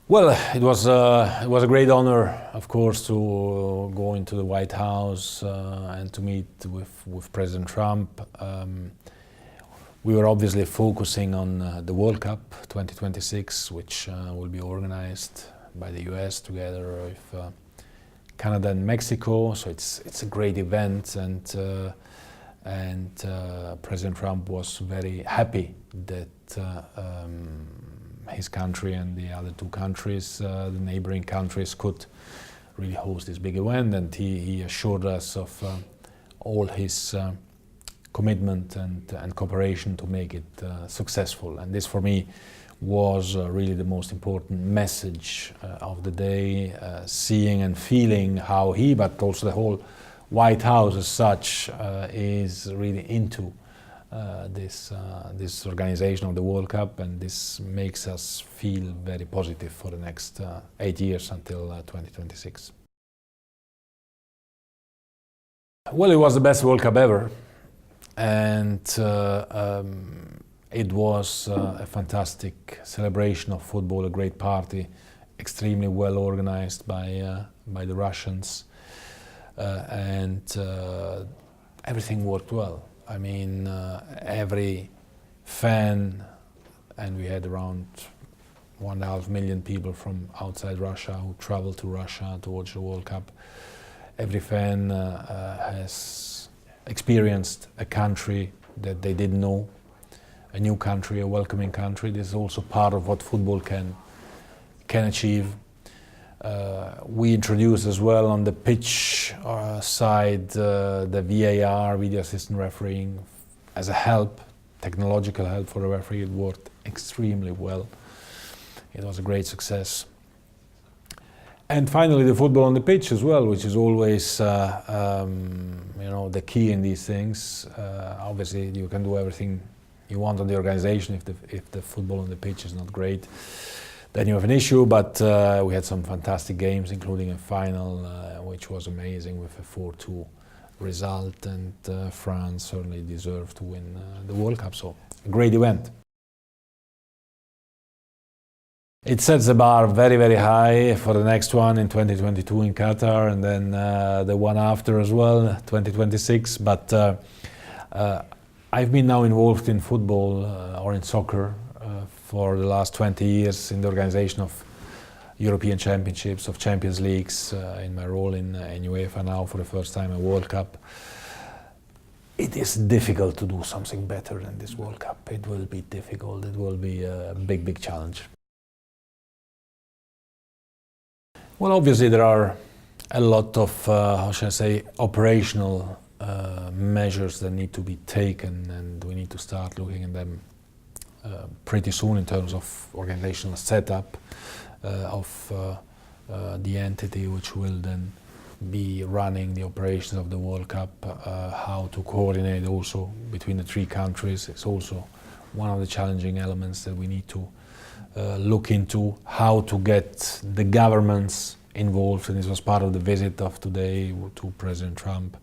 Well, it was a great honor, of course, to go into the White House and to meet with President Trump. We were obviously focusing on the World Cup 2026, which will be organized by the US together with Canada and Mexico. So it's a great event, and President Trump was very happy that his country and the other two countries, the neighboring countries, could really host this big event, and he assured us of all his commitment and cooperation to make it successful. And this for me was really the most important message of the day, seeing and feeling how he, but also the whole White House as such, is really into this organization of the World Cup, and this makes us feel very positive for the next 8 years until 2026. Well, it was the best World Cup ever, and it was a fantastic celebration of football, a great party, extremely well organized by the Russians, and everything worked well. I mean, every fan, and we had around 1.5 million people from outside Russia who traveled to Russia to watch the World Cup. Every fan has experienced a country that they didn't know, a new country, a welcoming country. This is also part of what football can achieve. We introduced as well on the pitch side the VAR, video assistant refereeing, as a help, technological help for the referee. It worked extremely well. It was a great success. And finally, the football on the pitch as well, which is always the key in these things. Obviously, you can do everything you want on the organization if the football on the pitch is not great. Then you have an issue, but we had some fantastic games, including a final, which was amazing with a 4-2 result, and France certainly deserved to win the World Cup, so a great event. It sets the bar very, very high for the next one in 2022 in Qatar, and then the one after as well, 2026, but I've been now involved in football or in soccer for the last 20 years in the organization of European Championships, of Champions Leagues, in my role in UEFA now for the first time a World Cup. It is difficult to do something better than this World Cup. It will be difficult. It will be a big, big challenge. Well, obviously there are a lot of, how shall I say, operational measures that need to be taken, and we need to start looking at them pretty soon in terms of organizational setup of the entity which will then be running the operations of the World Cup, how to coordinate also between the three countries. It's also one of the challenging elements that we need to look into, how to get the governments involved, and this was part of the visit of today to President Trump.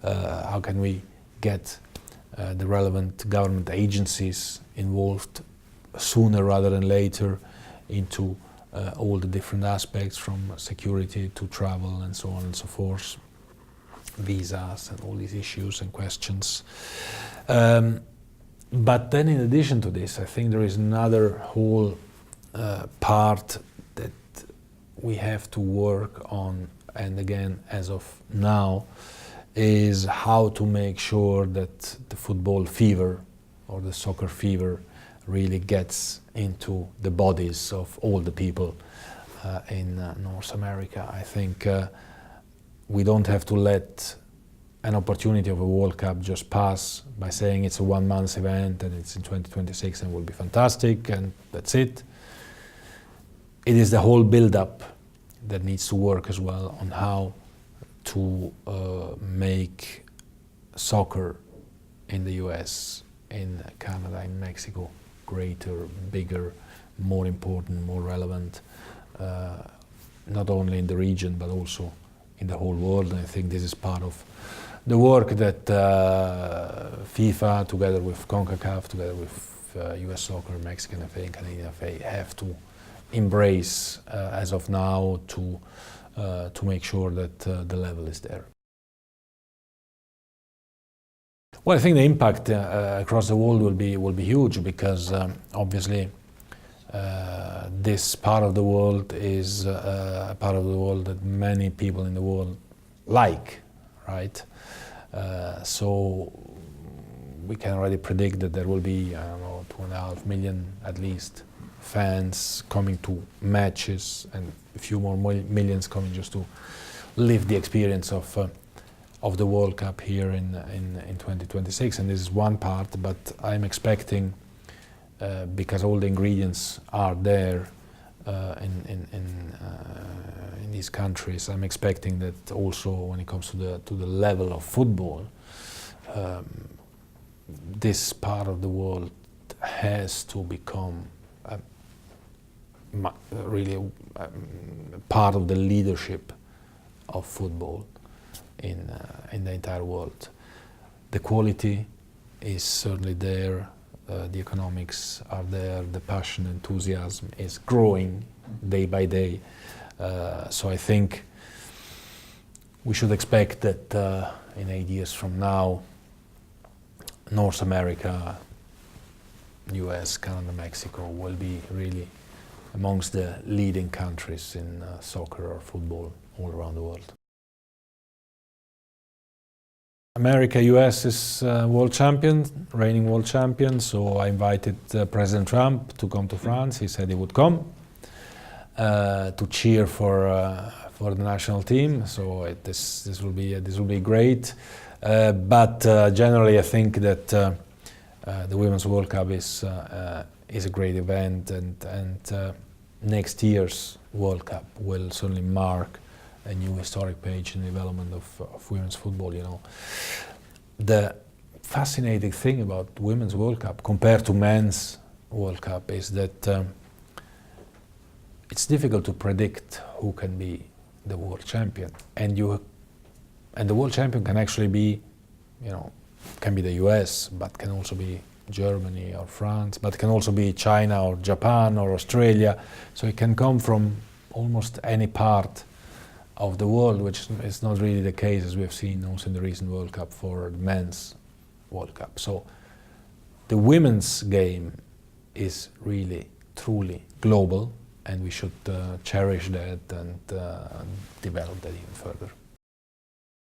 How can we get the relevant government agencies involved sooner rather than later into all the different aspects, from security to travel and so on and so forth, visas and all these issues and questions. But then in addition to this, I think there is another whole part that we have to work on, and again, as of now, is how to make sure that the football fever or the soccer fever really gets into the bodies of all the people in North America. I think we don't have to let an opportunity of a World Cup just pass by saying it's a one-month event and it's in 2026 and will be fantastic and that's it. It is the whole build-up that needs to work as well on how to make soccer in the US, in Canada, in Mexico greater, bigger, more important, more relevant, not only in the region but also in the whole world. And I think this is part of the work that FIFA, together with CONCACAF, together with US Soccer, Mexican FA and Canadian FA, have to embrace as of now to make sure that the level is there. Well, I think the impact across the world will be huge, because obviously this part of the world is a part of the world that many people in the world like, right? So we can already predict that there will be, I don't know, 2.5 million at least fans coming to matches, and a few more millions coming just to live the experience of the World Cup here in 2026. And this is one part, but I'm expecting, because all the ingredients are there in these countries, I'm expecting that also when it comes to the level of football, this part of the world has to become really part of the leadership of football in the entire world. The quality is certainly there, the economics are there, the passion, enthusiasm is growing day by day. So I think we should expect that in 8 years from now, North America, US, Canada, Mexico will be really amongst the leading countries in soccer or football all around the world. America, US is world champion, reigning world champion, so I invited President Trump to come to France. He said he would come to cheer for the national team. So this will be great. But generally, I think that the Women's World Cup is a great event, and next year's World Cup will certainly mark a new historic page in the development of women's football. You know, the fascinating thing about Women's World Cup compared to Men's World Cup is that it's difficult to predict who can be the world champion, and the world champion can actually be, you know, can be the US, but can also be Germany or France, but it can also be China or Japan or Australia. So it can come from almost any part of the world, which is not really the case, as we have seen also in the recent World Cup for the Men's World Cup. So the women's game is really, truly global, and we should cherish that and develop that even further.